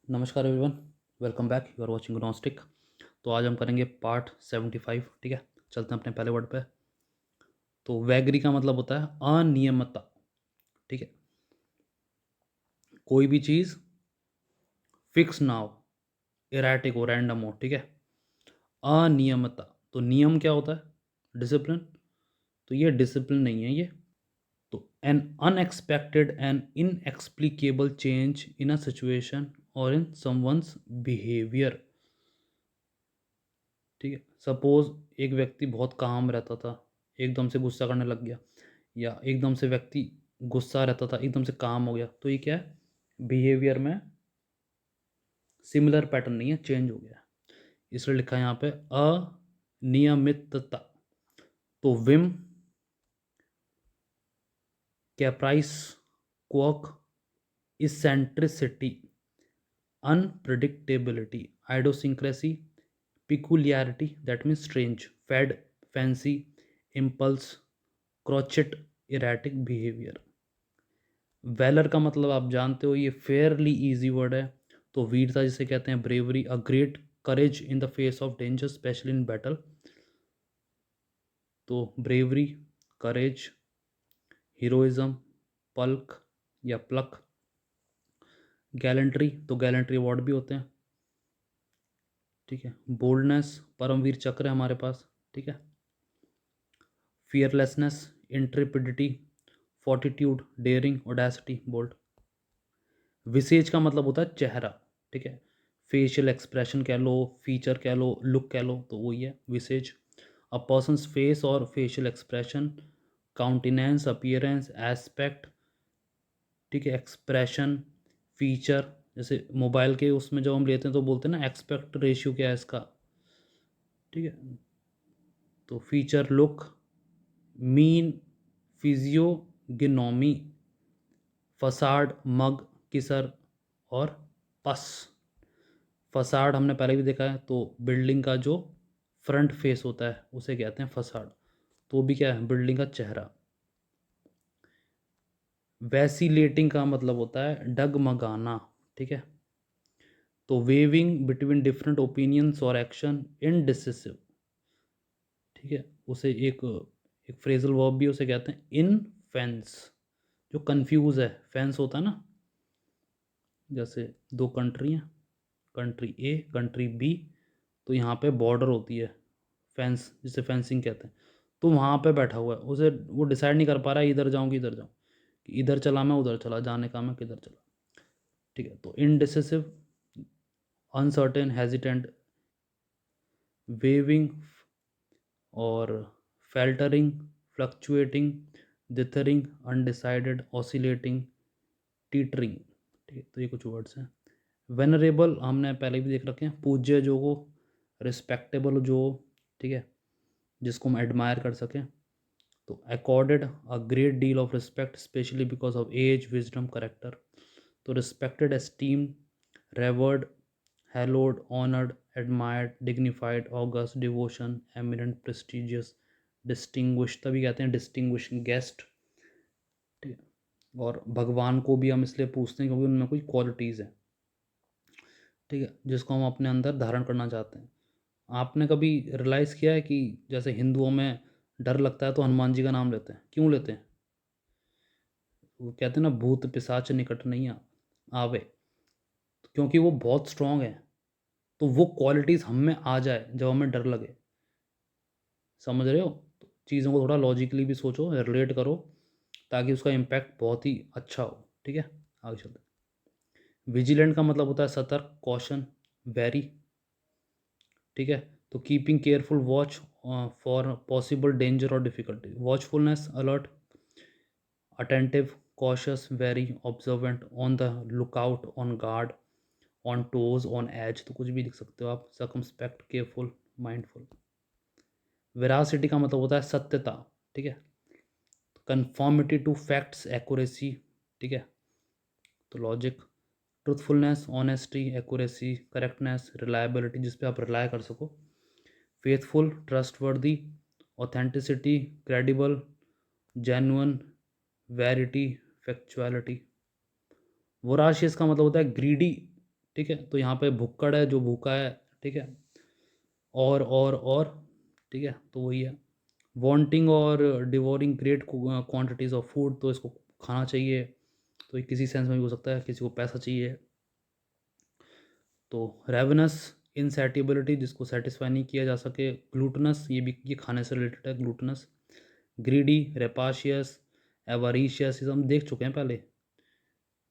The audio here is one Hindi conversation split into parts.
नमस्कार everyone, welcome back. You are watching Gnostic. तो आज हम करेंगे पार्ट 75। ठीक है, चलते हैं अपने पहले वर्ड पे। तो वैगरी का मतलब होता है अनियमितता। ठीक है, कोई भी चीज़ फिक्स ना हो, इरैटिक हो, रैंडम हो। ठीक है, अनियमितता। तो नियम क्या होता है? डिसिप्लिन। तो ये डिसिप्लिन नहीं है ये। तो N unexpected and inexplicable change in a situation और इन समवंस बिहेवियर। ठीक है, सपोज एक व्यक्ति बहुत काम रहता था, एकदम से गुस्सा करने लग गया, या एकदम से व्यक्ति गुस्सा रहता था एकदम से काम हो गया। तो ये क्या है? बिहेवियर में सिमिलर पैटर्न नहीं है, चेंज हो गया है। इसलिए लिखा है यहाँ पे अनियमितता। तो whim, caprice, quirk, eccentricity, unpredictability, idiosyncrasy, peculiarity that means strange, fad, fancy, impulse, crotchet, erratic behavior। Valour का मतलब आप जानते हो, ये फेयरली इजी वर्ड है। तो वीरता जिसे कहते हैं, bravery, a great courage in the face of danger specially in battle. तो ब्रेवरी, करेज, हीरोइज्म, पल्क या प्लक। गैलेंट्री, तो गैलेंट्री अवार्ड भी होते हैं। ठीक है, बोल्डनेस, परमवीर चक्र है हमारे पास। ठीक है, fearlessness, intrepidity, fortitude, daring, audacity, bold. Vices का मतलब होता है चेहरा। ठीक है, फेशियल एक्सप्रेशन कह लो, फीचर कह लो, लुक कह लो, तो वही है विसेज। अ पर्सनस फेस और फेशियल एक्सप्रेशन, काउंटिनेंस, अपीयरेंस, एस्पेक्ट। ठीक है, एक्सप्रेशन, फीचर। जैसे मोबाइल के उसमें जब हम लेते हैं तो बोलते हैं ना एक्सपेक्ट रेशियो क्या है इसका। ठीक है, तो फीचर, लुक, मीन, फिजियोगिनोमी, फसाड, मग, किसर और पस। फसाड हमने पहले भी देखा है, तो बिल्डिंग का जो फ्रंट फेस होता है उसे कहते हैं फसाड। तो भी क्या है? बिल्डिंग का चेहरा। वैसिलेटिंग का मतलब होता है डगमगाना। ठीक है, तो वेविंग बिटवीन डिफरेंट ओपिनियंस और एक्शन, इनडिसिसिव। ठीक है, उसे एक एक फ्रेजल वर्ब भी उसे कहते हैं इन फेंस, जो कंफ्यूज है। फेंस होता है ना, जैसे दो कंट्री हैं, कंट्री ए, कंट्री बी, तो यहाँ पे बॉर्डर होती है, फेंस जिसे फेंसिंग कहते हैं। तो वहाँ पे बैठा हुआ है, उसे वो डिसाइड नहीं कर पा रहा है इधर जाऊँ कि इधर जाऊँ, कि इधर चला मैं उधर चला, जाने का मैं किधर चला। ठीक है, तो इनडिसिसिव, अनसर्टेन, हेजिटेंट, वेविंग और फेल्टरिंग, फ्लक्चुएटिंग, डिथरिंग, अनडिसाइडेड, ऑसिलेटिंग, टीटरिंग। ठीक है, तो ये कुछ वर्ड्स हैं। वेनरेबल हमने पहले भी देख रखे हैं, पूज्य जो हो, रिस्पेक्टेबल जो हो। ठीक है, जिसको हम एडमायर कर सकें। तो accorded a great deal of respect specially because of age, wisdom, character. तो respected, esteem, revered, hallowed, honoured, admired, dignified, august, devotion, eminent, prestigious, distinguish, तभी कहते हैं डिस्टिंग्विश गेस्ट। ठीक है, और भगवान को भी हम इसलिए पूछते हैं क्योंकि उनमें कोई क्वालिटीज़ हैं। ठीक है, जिसको हम अपने अंदर धारण करना चाहते हैं। आपने कभी रियलाइज़ किया है कि जैसे हिंदुओं में डर लगता है तो हनुमान जी का नाम लेते हैं? क्यों लेते हैं? वो कहते हैं ना, भूत पिशाच निकट नहीं आवे। क्योंकि वो बहुत स्ट्रांग है। तो वो क्वालिटीज़ हम में आ जाए जब हमें डर लगे। समझ रहे हो? तो चीज़ों को थोड़ा लॉजिकली भी सोचो, रिलेट करो, ताकि उसका इम्पैक्ट बहुत ही अच्छा हो। ठीक है, आगे चलते हैं। विजिलेंट का मतलब होता है सतर्क, कॉशन, वेरी। ठीक है, तो keeping careful watch for possible danger और difficulty, watchfulness, alert, attentive, cautious, very, observant, on the lookout, on guard, on toes, on edge, तो कुछ भी लिख सकते हो आप। Circumspect, careful, mindful. वेरासिटी का मतलब होता है सत्यता। ठीक है, कन्फॉर्मिटी टू फैक्ट्स, एक्यूरेसी। ठीक है, तो logic, truthfulness, honesty, accuracy, correctness, reliability, जिस पे आप रिलाय कर सको। Faithful, trustworthy, authenticity, credible, genuine, verity, factuality. Voracious का मतलब होता है ग्रीडी, ठीक है। तो यहाँ पे भुक्कड़ है, जो भूखा है, ठीक है। और ठीक है, तो वही है। वांटिंग और devouring great quantities of food, तो इसको खाना चाहिए। तो ये किसी सेंस में भी हो सकता है, किसी को पैसा चाहिए। तो रेवनस, इनसैटिबिलिटी, जिसको सेटिस्फाई नहीं किया जा सके। ग्लूटनस, ये भी ये खाने से रिलेटेड है, ग्लूटनस। ग्रीडी, रेपाशियस, एवरीशियस, ये हम देख चुके हैं पहले,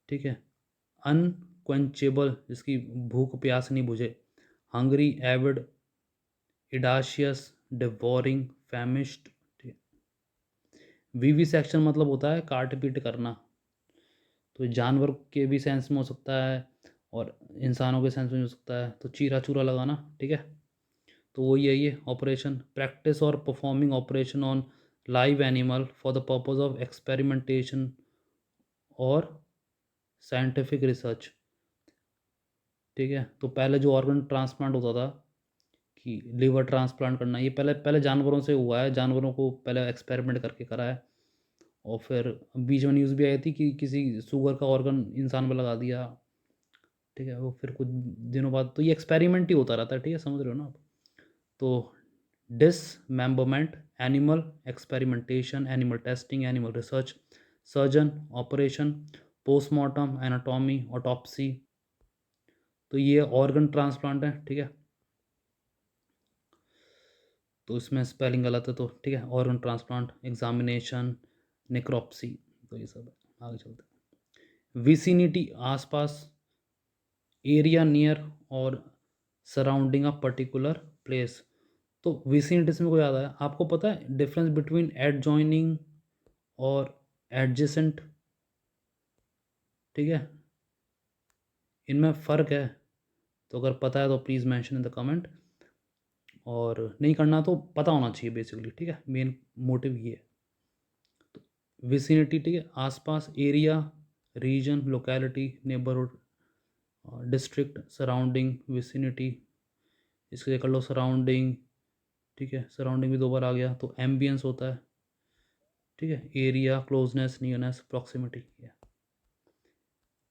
ठीक है। अनक्वेंचेबल, जिसकी भूख प्यास नहीं बुझे। Hungry, avid, edacious, devouring, famished. वीवी सेक्शन मतलब होता है काट पीट करना। तो जानवर के भी सेंस में हो सकता है और इंसानों के सेंस में हो सकता है। तो चीरा चूरा लगाना, ठीक है। तो वही है ये ऑपरेशन। प्रैक्टिस और performing operation on live animal for the purpose of experimentation और साइंटिफिक रिसर्च, ठीक है। तो पहले जो ऑर्गन ट्रांसप्लांट होता था कि लिवर ट्रांसप्लांट करना, ये पहले पहले जानवरों से हुआ है, जानवरों को पहले एक्सपेरिमेंट करके करा है। और फिर बीच में न्यूज़ भी आई थी कि किसी शुगर का ऑर्गन इंसान में लगा दिया, ठीक है। वो फिर कुछ दिनों बाद, तो ये एक्सपेरिमेंट ही होता रहता है, ठीक है, समझ रहे हो ना आप। तो dismemberment, animal experimentation, animal testing, animal research, surgeon, operation, postmortem, anatomy, autopsy. तो ये ऑर्गन ट्रांसप्लांट है, ठीक है। तो इसमें स्पेलिंग गलत है, तो ठीक है। ऑर्गन ट्रांसप्लांट, एग्जामिनेशन, नेक्रोप्सी, तो ये सब है। आगे चलते हैं। विसिनिटी, आसपास। एरिया नियर और सराउंडिंग अ पर्टिकुलर प्लेस। तो विसिनिटी से मेरे को याद आया, आपको पता है डिफरेंस बिटवीन एडजॉइनिंग और एडजेसेंट, ठीक है, इनमें फ़र्क है। तो अगर पता है तो please mention in the comment, और नहीं करना तो पता होना चाहिए बेसिकली, ठीक है, मेन मोटिव ये है। तो विसिनिटी, ठीक है, आसपास। Area, region, locality, neighbourhood, district, surrounding, vicinity, इसके कर लो सराउंडिंग, ठीक है। सराउंडिंग भी दो बार आ गया, तो एम्बियंस होता है, ठीक है। Area, closeness, nearness, proximity.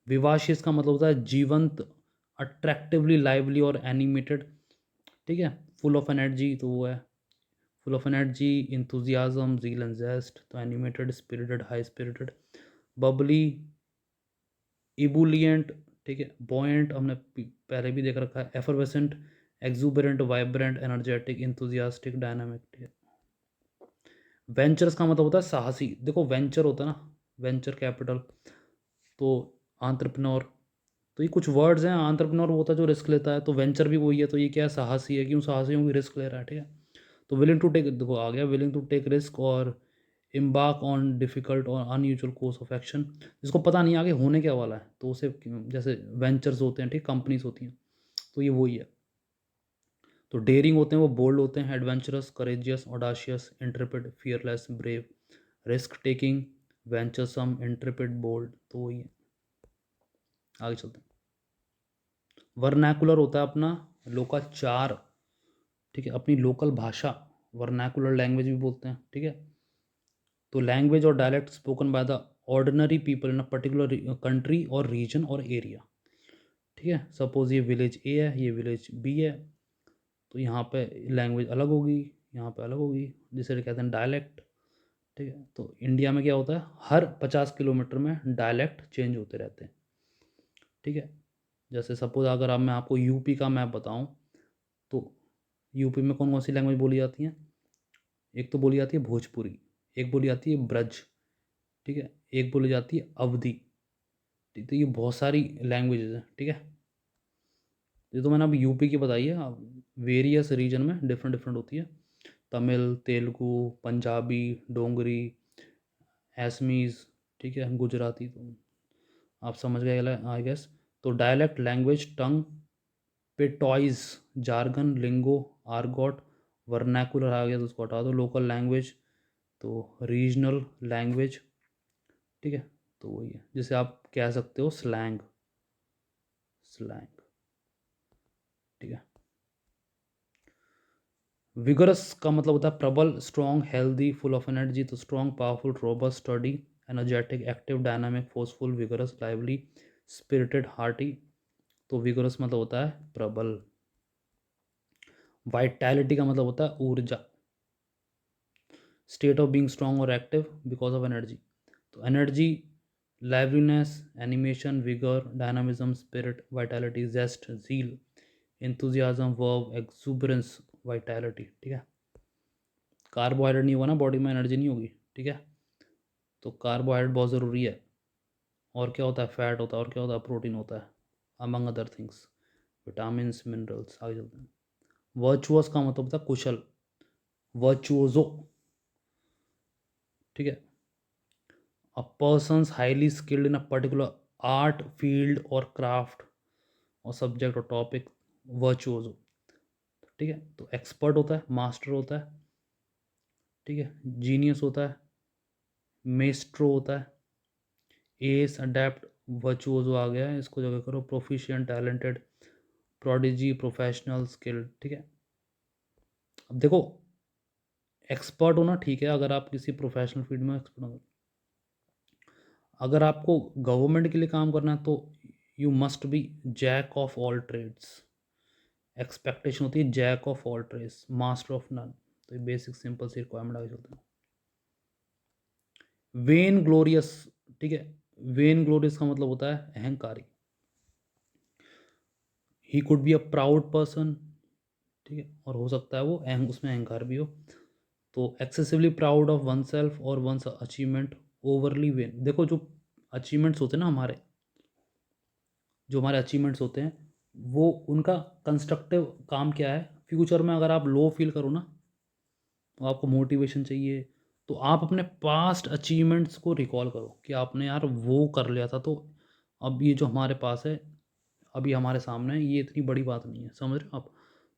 Vivacious का मतलब होता है जीवंत, अट्रैक्टिवली लाइवली और एनिमेटेड, ठीक है। फुल ऑफ एनर्जी, तो वो है full of energy, enthusiasm, zeal and zest, तो animated, spirited, high spirited. Bubbly, ebullient, ठीक है। बॉयंट हमने पहले भी देख रखा है। Effervescent, exuberant, vibrant, energetic, enthusiastic, dynamic, ठीक है। वेंचर्स का मतलब होता है साहसी। देखो वेंचर होता है ना, वेंचर कैपिटल, तो आंट्रप्रनोर। तो ये कुछ वर्ड्स हैं। आंट्रप्रनोर वो होता है जो रिस्क लेता है, तो वेंचर भी वही है। तो ये क्या है, साहसी है। क्यों साहसी, क्योंकि रिस्क ले रहा है, ठीक है। तो विलिंग टू टेक, देखो आ गया, विलिंग टू टेक रिस्क और इम्बार्क ऑन डिफिकल्ट और अनयूजुअल कोर्स ऑफ एक्शन, जिसको पता नहीं आगे होने क्या वाला है, तो उसे जैसे वेंचर्स होते हैं, ठीक, कंपनीज होती हैं, तो ये वही है। तो डेयरिंग होते हैं, वो बोल्ड होते हैं, adventurous, courageous, audacious, intrepid, fearless, brave, risk taking, venturesome, intrepid, bold, तो वही है। आगे चलते हैं। वर्नैकुलर होता है अपना लोकाचार, ठीक है, अपनी लोकल भाषा, वर्नैकुलर लैंग्वेज भी बोलते हैं, ठीक है। तो लैंग्वेज और dialect spoken by the ordinary people in a particular country और रीजन और एरिया, ठीक है। सपोज ये विलेज ए है, ये विलेज बी है, तो यहाँ पे लैंग्वेज अलग होगी, यहाँ पे अलग होगी, जिसे कहते हैं डायलेक्ट, ठीक है। तो इंडिया में क्या होता है, हर 50 किलोमीटर में डायलेक्ट चेंज होते रहते हैं, ठीक है। जैसे सपोज अगर अब मैं आपको यूपी का मैप बताऊं, तो यूपी में कौन कौन सी लैंग्वेज बोली जाती हैं। एक तो बोली जाती है भोजपुरी, एक बोली जाती है ब्रज, ठीक है, एक बोली जाती है अवधी, ठीक। तो ये बहुत सारी लैंग्वेजेज हैं, ठीक है। ये तो मैंने अब यूपी की बताई है, वेरियस रीजन में डिफरेंट डिफरेंट होती है। तमिल, तेलुगु, पंजाबी, डोंगरी, एसमीज़, ठीक है, गुजराती, तो आप समझ गए आई गेस। तो डायलेक्ट, लैंग्वेज, टंग, पेटॉइज, जार्गन, लिंगो, आर्गोट, वर्नैकुलर आ गया तो उसको हटा दो, लोकल लैंग्वेज, तो रीजनल लैंग्वेज, ठीक है। तो वही है, जिसे आप कह सकते हो स्लैंग, स्लैंग, ठीक है। विगरस का मतलब होता है प्रबल, strong, healthy, full of energy, तो strong, powerful, robust, sturdy, energetic, active, dynamic, forceful, vigorous, lively, spirited, hearty. तो विगोरस मतलब होता है प्रबल। वाइटैलिटी का मतलब होता है ऊर्जा। स्टेट ऑफ बीइंग स्ट्रांग और एक्टिव बिकॉज ऑफ एनर्जी। तो energy, liveliness, animation, vigour, dynamism, spirit, vitality, zest, zeal, enthusiasm, verve, exuberance, vitality. ठीक है, कार्बोहाइड्रेट नहीं होगा ना बॉडी में, एनर्जी नहीं होगी। ठीक है, तो कार्बोहाइड्रेट बहुत ज़रूरी है। और क्या होता है, फैट होता है, और क्या होता है, प्रोटीन होता है, among other things, vitamin, minerals. आगे चलते हैं। वर्चुअस का मतलब होता है कुशल, वर्चुओजो। ठीक है, a persons highly skilled in a particular art field और क्राफ्ट और सब्जेक्ट और टॉपिक, वर्चुओजो। ठीक है, तो एक्सपर्ट होता है, मास्टर होता है। ठीक है, जीनियस होता है, मेस्ट्रो होता है, एस, अडेप्ट, वर्चुओजो आ गया है, इसको जगह करो, proficient, talented, prodigy, professional, skilled. ठीक है, अब देखो एक्सपर्ट होना ठीक है, अगर आप किसी प्रोफेशनल फील्ड में एक्सपर्ट हो। अगर आपको गवर्नमेंट के लिए काम करना है तो you must be jack of all trades. Expectation होती है jack of all trades, master of none. तो ये बेसिक सिंपल सी रिक्वायरमेंट आगे चलते हैं। Vainglorious. ठीक है, वेन ग्लोरियस का मतलब होता है अहंकारी। He could be a proud person. ठीक है, और हो सकता है वो उसमें अहंकार भी हो। तो excessively proud of one self और वंस अचीवमेंट, ओवरली वेन। देखो जो अचीवमेंट्स होते हैं ना हमारे, जो हमारे अचीवमेंट्स होते हैं वो उनका कंस्ट्रक्टिव काम क्या है, फ्यूचर में अगर आप लो फील करो ना, तो आपको मोटिवेशन चाहिए, तो आप अपने पास्ट अचीवमेंट्स को रिकॉल करो कि आपने यार वो कर लिया था, तो अब ये जो हमारे पास है, अभी हमारे सामने है, ये इतनी बड़ी बात नहीं है, समझ रहे हो आप।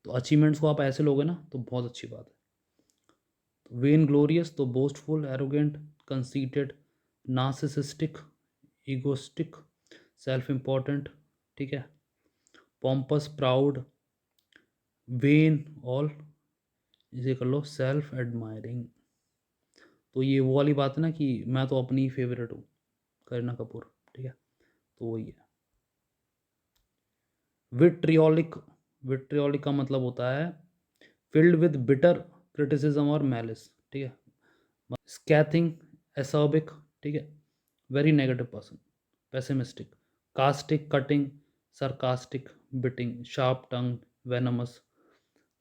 तो अचीवमेंट्स को आप ऐसे लोगे ना तो बहुत अच्छी बात है। तो वेन ग्लोरियस तो boastful, arrogant, conceited, narcissistic, egoistic, self important. ठीक है, पॉम्पस, प्राउड, वेन, ऑल, इसे कर लो सेल्फ एडमायरिंग। तो ये वो वाली बात है ना कि मैं तो अपनी फेवरेट हूँ, करीना कपूर। ठीक है, तो वही है। विट्रियोलिक, विट्रियोलिक का मतलब होता है फिल्ड विद बिटर क्रिटिसिज्म और मैलिस। ठीक है, स्कैथिंग, एसर्बिक। ठीक है, very negative person, pessimistic, caustic, cutting, sarcastic, biting, sharp tongue, venomous.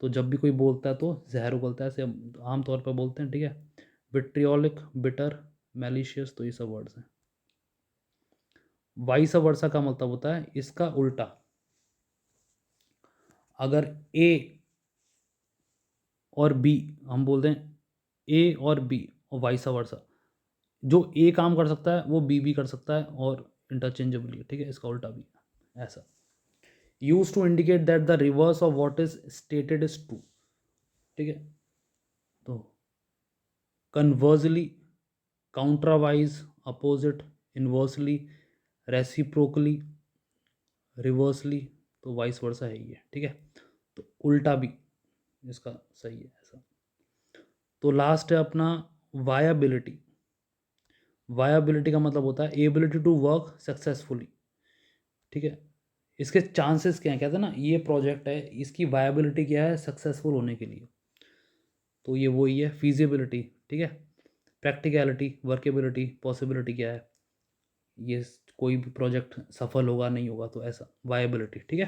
तो जब भी कोई बोलता है तो जहर उगलता है, ऐसे आमतौर पर बोलते हैं। ठीक है, विट्रियोलिक, बिटर, मैलिशियस, तो ये सब वर्ड्स हैं। वाइस वर्सा का मतलब होता है इसका उल्टा। अगर ए और बी, हम बोलते हैं ए और बी और वाइस वर्सा, जो ए काम कर सकता है वो बी भी कर सकता है और इंटरचेंजेबली। ठीक है, इसका उल्टा भी ऐसा। Use to indicate that the reverse of what is stated is true. ठीक है, तो conversely, contrariwise, opposite, inversely, reciprocally, reversely, तो वाइस वर्सा है ये। ठीक है, तो उल्टा भी इसका सही है ऐसा। तो लास्ट है अपना वायाबिलिटी। वायाबिलिटी का मतलब होता है एबिलिटी टू वर्क सक्सेसफुली। ठीक है, इसके चांसेस क्या है, कहते हैं ना ये प्रोजेक्ट है, इसकी वायबिलिटी क्या है सक्सेसफुल होने के लिए, तो ये वही है फीजिबिलिटी। ठीक है, प्रैक्टिकलिटी, वर्केबिलिटी, पॉसिबिलिटी क्या है, ये कोई भी प्रोजेक्ट सफल होगा नहीं होगा, तो ऐसा वायबिलिटी। ठीक है,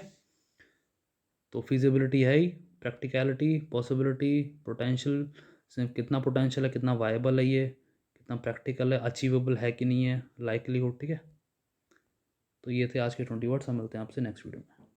तो फिजिबिलिटी है ही, प्रैक्टिकलिटी, पॉसिबिलिटी, पोटेंशियल, कितना पोटेंशियल है, कितना वायबल है ये, कितना प्रैक्टिकल है, अचीवेबल है कि नहीं है, लाइकलीहुड। ठीक है, तो ये थे आज के 20 वर्ड्स। हम मिलते हैं आपसे नेक्स्ट वीडियो में।